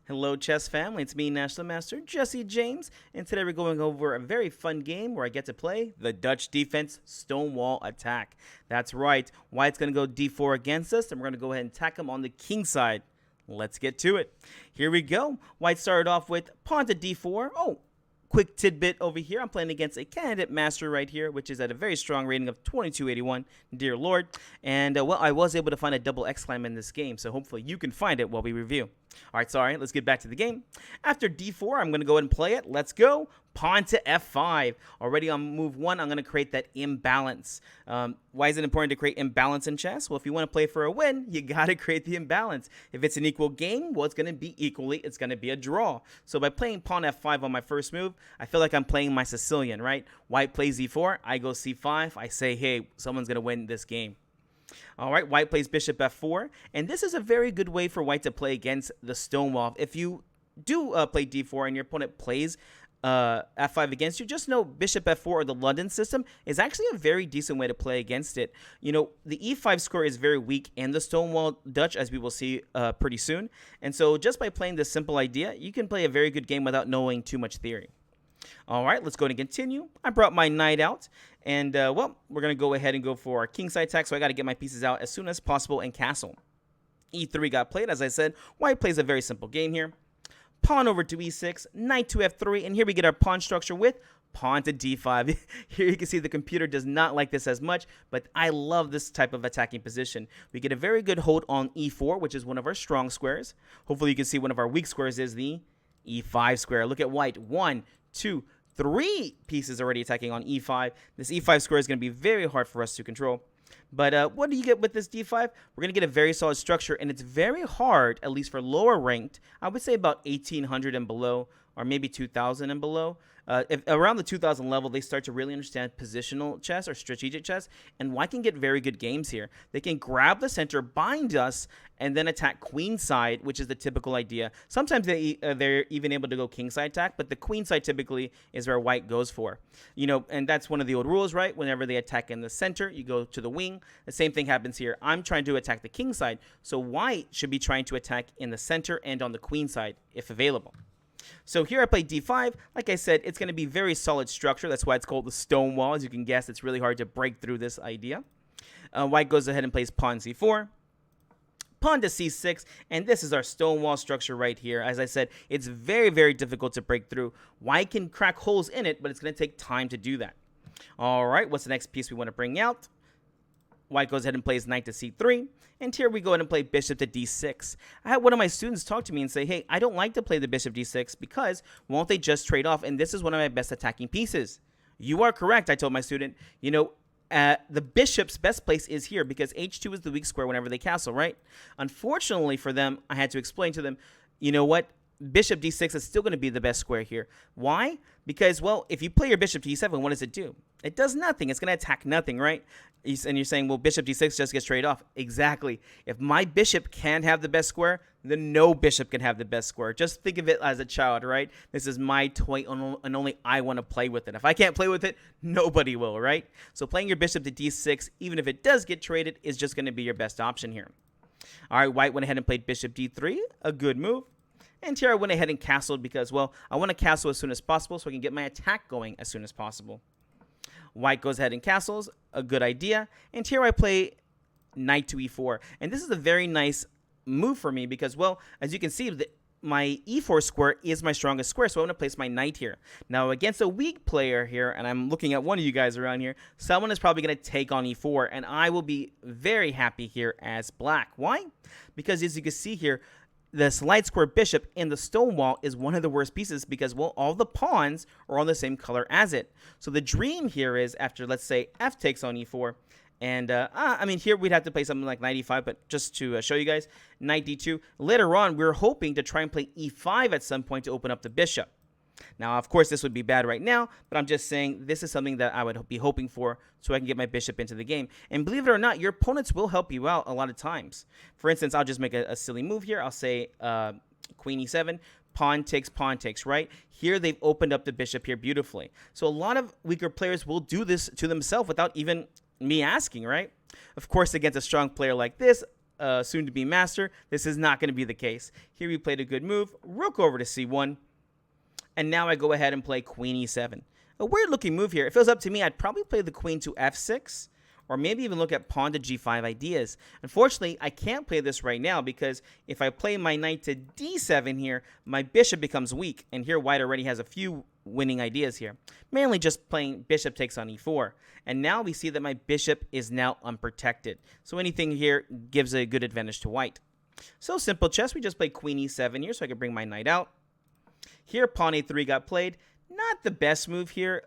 Hello, chess family. It's me, National Master Jesse James, and today we're going over a very fun game where I get to play the Dutch defense stonewall attack. That's right. White's going to go d4 against us, and we're going to go ahead and attack him on the king side. Let's get to it. Here we go. White started off with pawn to d4. Oh, quick tidbit over here. I'm playing against a candidate master right here, which is at a very strong rating of 2281, dear lord. And, well, I was able to find a double exclam in this game, so hopefully you can find it while we review. All right, sorry, let's get back to the game. After d4, I'm going to go ahead and play it. Let's go. Pawn to f5. Already on move 1, I'm going to create that imbalance. Why is it important to create imbalance in chess? Well, if you want to play for a win, you got to create the imbalance. If it's an equal game, well, it's going to be equally. It's going to be a draw. So by playing pawn f5 on my first move, I feel like I'm playing my Sicilian, right? White plays e4, I go c5. I say, hey, someone's going to win this game. All right, White plays bishop f4, and this is a very good way for White to play against the stonewall. If you do play d4 and your opponent plays f5 against you, just know bishop f4 or the London system is actually a very decent way to play against it. You know, the e5 square is very weak in the stonewall Dutch, as we will see pretty soon. And so just by playing this simple idea, you can play a very good game without knowing too much theory. All right, let's go and continue. I brought my knight out, and, well, we're going to go ahead and go for our kingside attack, so I got to get my pieces out as soon as possible and castle. E3 got played. As I said, White plays a very simple game here. Pawn over to e6, knight to f3, and here we get our pawn structure with pawn to d5. Here you can see the computer does not like this as much, but I love this type of attacking position. We get a very good hold on e4, which is one of our strong squares. Hopefully you can see one of our weak squares is the e5 square. Look at White. 1, 2, 3 pieces already attacking on e5. This e5 square is going to be very hard for us to control. But what do you get with this d5? We're going to get a very solid structure, and it's very hard, at least for lower ranked. I would say about 1800 and below, or maybe 2000 and below. If around the 2000 level, they start to really understand positional chess or strategic chess, and White can get very good games here. They can grab the center, bind us, and then attack queenside, which is the typical idea. Sometimes they're even able to go kingside attack, but the queenside typically is where White goes for. You know, and that's one of the old rules, right? Whenever they attack in the center, you go to the wing. The same thing happens here. I'm trying to attack the kingside, so White should be trying to attack in the center and on the queenside if available. So here I play d5. Like I said, it's going to be very solid structure. That's why it's called the stonewall. As you can guess, it's really hard to break through this idea. White goes ahead and plays pawn c4. Pawn to c6, and this is our stonewall structure right here. As I said, it's very, very difficult to break through. White can crack holes in it, but it's going to take time to do that. All right, what's the next piece we want to bring out? White goes ahead and plays knight to c3, and here we go ahead and play bishop to d6. I had one of my students talk to me and say, hey, I don't like to play the bishop d6 because won't they just trade off, and this is one of my best attacking pieces. You are correct, I told my student. You know, the bishop's best place is here because h2 is the weak square whenever they castle, right? Unfortunately for them, I had to explain to them, you know what? Bishop d6 is still going to be the best square here. Why? Because, well, if you play your bishop to e7, what does it do? It does nothing. It's going to attack nothing, right? And you're saying, well, bishop d6 just gets traded off. Exactly. If my bishop can have the best square, then no bishop can have the best square. Just think of it as a child, right? This is my toy, and only I want to play with it. If I can't play with it, nobody will, right? So playing your bishop to d6, even if it does get traded, is just going to be your best option here. All right, White went ahead and played bishop d3. A good move. And here I went ahead and castled because, well, I want to castle as soon as possible so I can get my attack going as soon as possible. White goes ahead and castles, a good idea. And here I play knight to e4. And this is a very nice move for me because, well, as you can see, my e4 square is my strongest square, so I'm going to place my knight here. Now, against a weak player here, and I'm looking at one of you guys around here, someone is probably going to take on e4, and I will be very happy here as black. Why? Because as you can see here, this light square bishop in the stonewall is one of the worst pieces because, well, all the pawns are on the same color as it. So the dream here is after, let's say, f takes on e4, and, I mean, here we'd have to play something like knight e5, but just to show you guys, knight d2. Later on, we're hoping to try and play e5 at some point to open up the bishop. Now, of course, this would be bad right now, but I'm just saying this is something that I would be hoping for so I can get my bishop into the game. And believe it or not, your opponents will help you out a lot of times. For instance, I'll just make a silly move here. I'll say queen e7, pawn takes, right? Here they've opened up the bishop here beautifully. So a lot of weaker players will do this to themselves without even me asking, right? Of course, against a strong player like this, soon-to-be master, this is not going to be the case. Here we played a good move. Rook over to c1. And now I go ahead and play queen e7. A weird-looking move here. If it was up to me, I'd probably play the queen to f6. Or maybe even look at pawn to g5 ideas. Unfortunately, I can't play this right now because if I play my knight to d7 here, my bishop becomes weak. And here white already has a few winning ideas here. Mainly just playing bishop takes on e4. And now we see that my bishop is now unprotected. So anything here gives a good advantage to white. So simple chess, we just played queen e7 here so I can bring my knight out. Here pawn a3 got played. Not the best move here.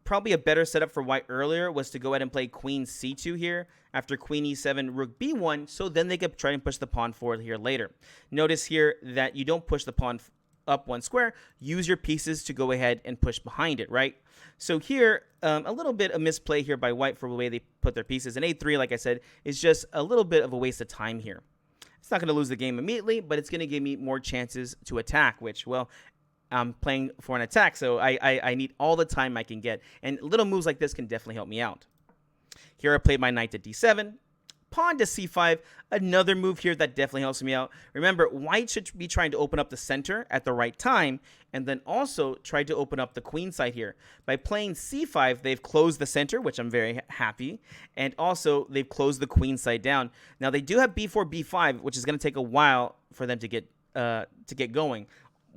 Probably a better setup for white earlier was to go ahead and play queen c2 here after queen e7, rook b1, so then they could try and push the pawn forward here later. Notice here that you don't push the pawn up one square. Use your pieces to go ahead and push behind it, right? So here, a little bit of misplay here by white for the way they put their pieces. And a3, like I said, is just a little bit of a waste of time here. It's not going to lose the game immediately, but it's going to give me more chances to attack, which, well, I'm playing for an attack, so I need all the time I can get. And little moves like this can definitely help me out. Here I played my knight to d7. Pawn to c5. Another move here that definitely helps me out. Remember, white should be trying to open up the center at the right time, and then also try to open up the queen side here. By playing c5, they've closed the center, which I'm very happy, and also they've closed the queen side down. Now, they do have b4, b5, which is going to take a while for them to get going.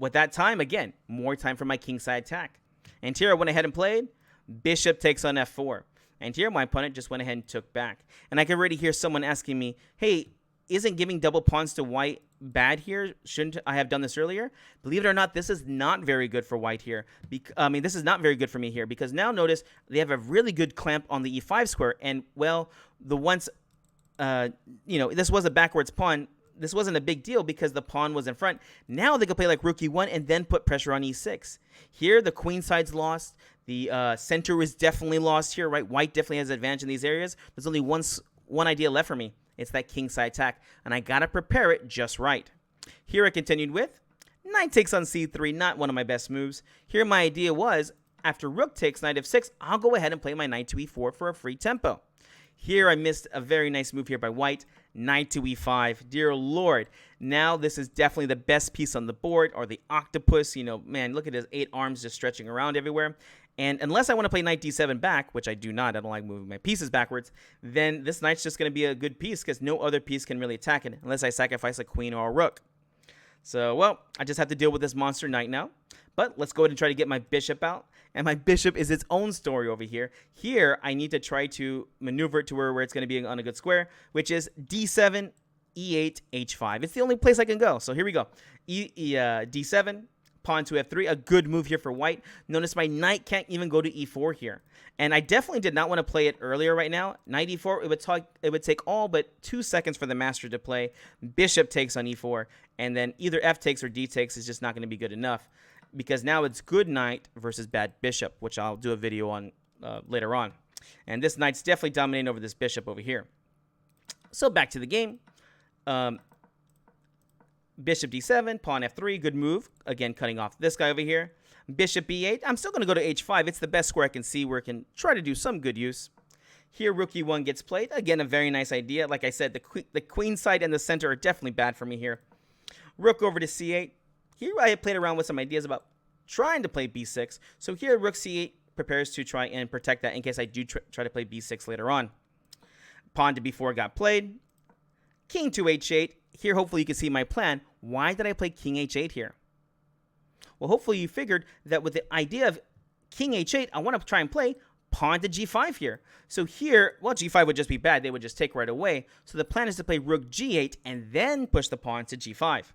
With that time, again, more time for my kingside attack. And here I went ahead and played bishop takes on f4. And here my opponent just went ahead and took back. And I can already hear someone asking me, hey, isn't giving double pawns to white bad here? Shouldn't I have done this earlier? Believe it or not, this is not very good for white here. This is not very good for me here because now notice they have a really good clamp on the e5 square. And, well, this was a backwards pawn. This wasn't a big deal because the pawn was in front. Now they could play like rook e1 and then put pressure on e6. Here, the queen side's lost. The center is definitely lost here, right? White definitely has an advantage in these areas. There's only one idea left for me. It's that king side attack, and I got to prepare it just right. Here I continued with knight takes on c3, not one of my best moves. Here my idea was, after rook takes knight f6, I'll go ahead and play my knight to e4 for a free tempo. Here I missed a very nice move here by white. Knight to e5. Dear Lord. Now this is definitely the best piece on the board, or the octopus. Man, look at his 8 arms just stretching around everywhere. And unless I want to play knight d7 back, which I do not, I don't like moving my pieces backwards, then this knight's just going to be a good piece because no other piece can really attack it unless I sacrifice a queen or a rook. So, well, I just have to deal with this monster knight now. But let's go ahead and try to get my bishop out. And my bishop is its own story over here. Here, I need to try to maneuver it to where it's going to be on a good square, which is d7, e8, h5. It's the only place I can go. So here we go. d7, pawn to f3. A good move here for white. Notice my knight can't even go to e4 here. And I definitely did not want to play it earlier right now. Knight e4, it would take all but 2 seconds for the master to play. Bishop takes on e4. And then either f takes or d takes is just not going to be good enough. Because now it's good knight versus bad bishop, which I'll do a video on later on. And this knight's definitely dominating over this bishop over here. So back to the game. Bishop d7, pawn f3, good move. Again, cutting off this guy over here. Bishop b8. I'm still going to go to h5. It's the best square I can see where it can try to do some good use. Here, rook e1 gets played. Again, a very nice idea. Like I said, the queen side and the center are definitely bad for me here. Rook over to c8. Here I played around with some ideas about trying to play b6. So here rook c8 prepares to try and protect that in case I do try to play b6 later on. Pawn to b4 got played. King to h8. Here hopefully you can see my plan. Why did I play king h8 here? Well, hopefully you figured that with the idea of king h8, I want to try and play pawn to g5 here. So here, well, g5 would just be bad. They would just take right away. So the plan is to play rook g8 and then push the pawn to g5.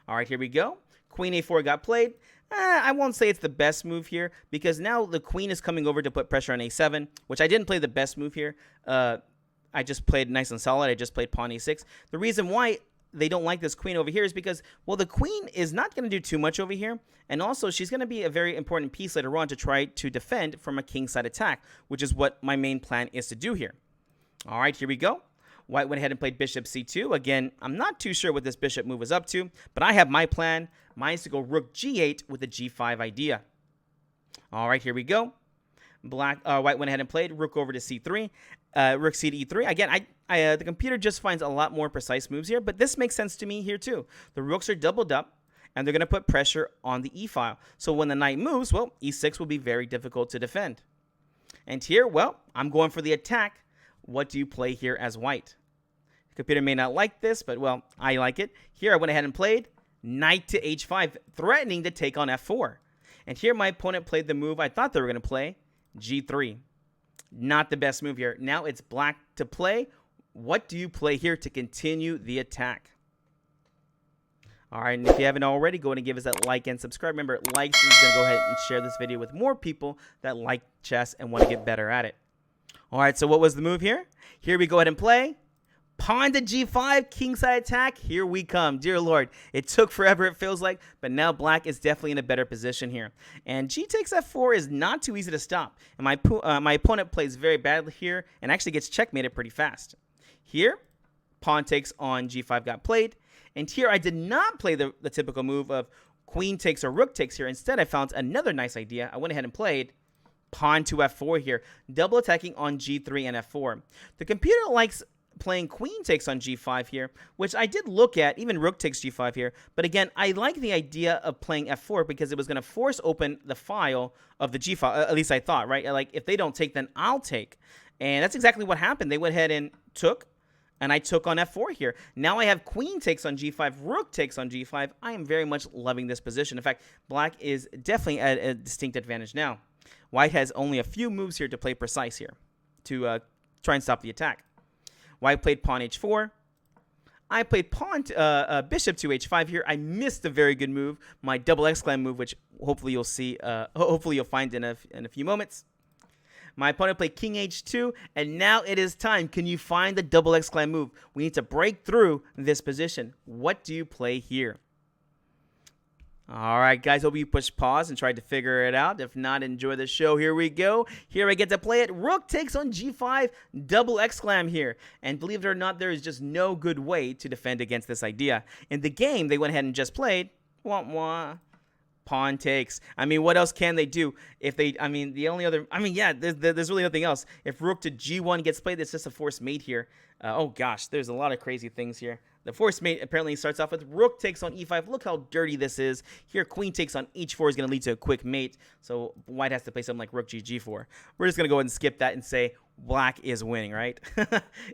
All right, here we go. Queen a4 got played. I won't say it's the best move here because now the queen is coming over to put pressure on a7, which I didn't play the best move here. I just played nice and solid. I just played pawn e6. The reason why they don't like this queen over here is because, well, the queen is not going to do too much over here. And also, she's going to be a very important piece later on to try to defend from a kingside attack, which is what my main plan is to do here. All right, here we go. White went ahead and played bishop c2. Again, I'm not too sure what this bishop move is up to, but I have my plan. Mine is to go rook g8 with a g5 idea. All right, here we go. White went ahead and played rook over to c3. Rook c to e3. Again, The computer just finds a lot more precise moves here, but this makes sense to me here too. The rooks are doubled up, and they're going to put pressure on the e-file. So when the knight moves, well, e6 will be very difficult to defend. And here, well, I'm going for the attack. What do you play here as white? The computer may not like this, but, well, I like it. Here I went ahead and played knight to h5, threatening to take on f4. And here my opponent played the move I thought they were going to play, g3. Not the best move here. Now it's black to play. What do you play here to continue the attack? All right, and if you haven't already, go ahead and give us that like and subscribe. Remember, likes is going to go ahead and share this video with more people that like chess and want to get better at it. All right, so what was the move here? Here we go ahead and play. Pawn to g5, kingside attack. Here we come. Dear Lord, it took forever, it feels like, but now black is definitely in a better position here. And g takes f4 is not too easy to stop. And my opponent plays very badly here and actually gets checkmated pretty fast. Here, pawn takes on g5 got played. And here I did not play the typical move of queen takes or rook takes here. Instead, I found another nice idea. I went ahead and played pawn to f4 here, double attacking on g3 and f4. The computer likes playing queen takes on g5 here, which I did look at, even rook takes g5 here. But again, I like the idea of playing f4 because it was going to force open the file of the g file, at least I thought, right? Like, if they don't take, then I'll take. And that's exactly what happened. They went ahead and took, and I took on f4 here. Now I have queen takes on g5, rook takes on g5. I am very much loving this position. In fact, black is definitely at a distinct advantage now. White has only a few moves here to play precise here to try and stop the attack. White played pawn h4. I played bishop to h5 here. I missed a very good move, my double exclam move, which hopefully you'll see. Hopefully you'll find in a few moments. My opponent played king h2, and now it is time. Can you find the double exclam move? We need to break through this position. What do you play here? All right, guys, hope you push pause and tried to figure it out. If not, enjoy the show. Here we go. Here I get to play it. Rook takes on g5, double exclam here. And believe it or not, there is just no good way to defend against this idea. In the game, they went ahead and just played pawn takes. I mean, what else can they do? If they, I mean, the only other, I mean, yeah, there's really nothing else. If rook to g1 gets played, it's just a forced mate here. Oh gosh, there's a lot of crazy things here. The forced mate apparently starts off with rook takes on e5. Look how dirty this is. Here, queen takes on h4 is going to lead to a quick mate. So white has to play something like rook g4. We're just going to go ahead and skip that and say black is winning, right?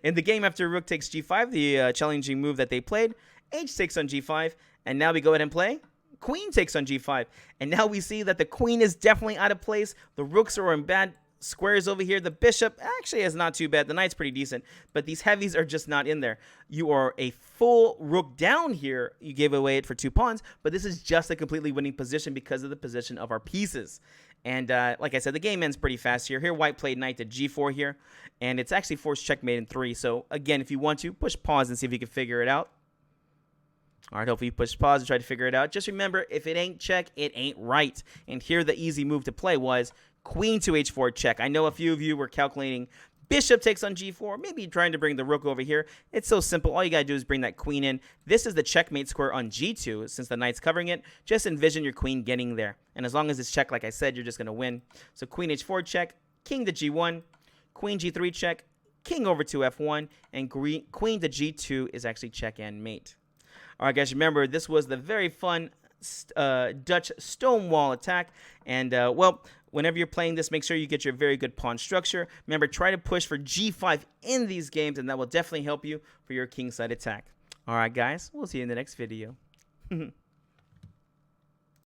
In the game after rook takes g5, the challenging move that they played, h takes on g5. And now we go ahead and play queen takes on g5. And now we see that the queen is definitely out of place. The rooks are in bad squares over here. The bishop actually is not too bad. The knight's pretty decent, but these heavies are just not in there. You are a full rook down here. You gave away it for 2 pawns, but this is just a completely winning position because of the position of our pieces. And like I said, the game ends pretty fast here. Here, white played knight to g4 here, and it's actually forced checkmate in 3. So again, if you want to, push pause and see if you can figure it out. All right, hopefully you push pause and try to figure it out. Just remember, if it ain't check, it ain't right. And here the easy move to play was queen to h4 check. I know a few of you were calculating bishop takes on g4, maybe trying to bring the rook over here. It's so simple. All you got to do is bring that queen in. This is the checkmate square on g2 since the knight's covering it. Just envision your queen getting there. And as long as it's checked, like I said, you're just going to win. So queen h4 check, king to g1, queen g3 check, king over to f1, and queen to g2 is actually check and mate. All right, guys, remember, this was the very fun Dutch stonewall attack. And, well, whenever you're playing this, make sure you get your very good pawn structure. Remember, try to push for g5 in these games, and that will definitely help you for your kingside attack. All right, guys, we'll see you in the next video.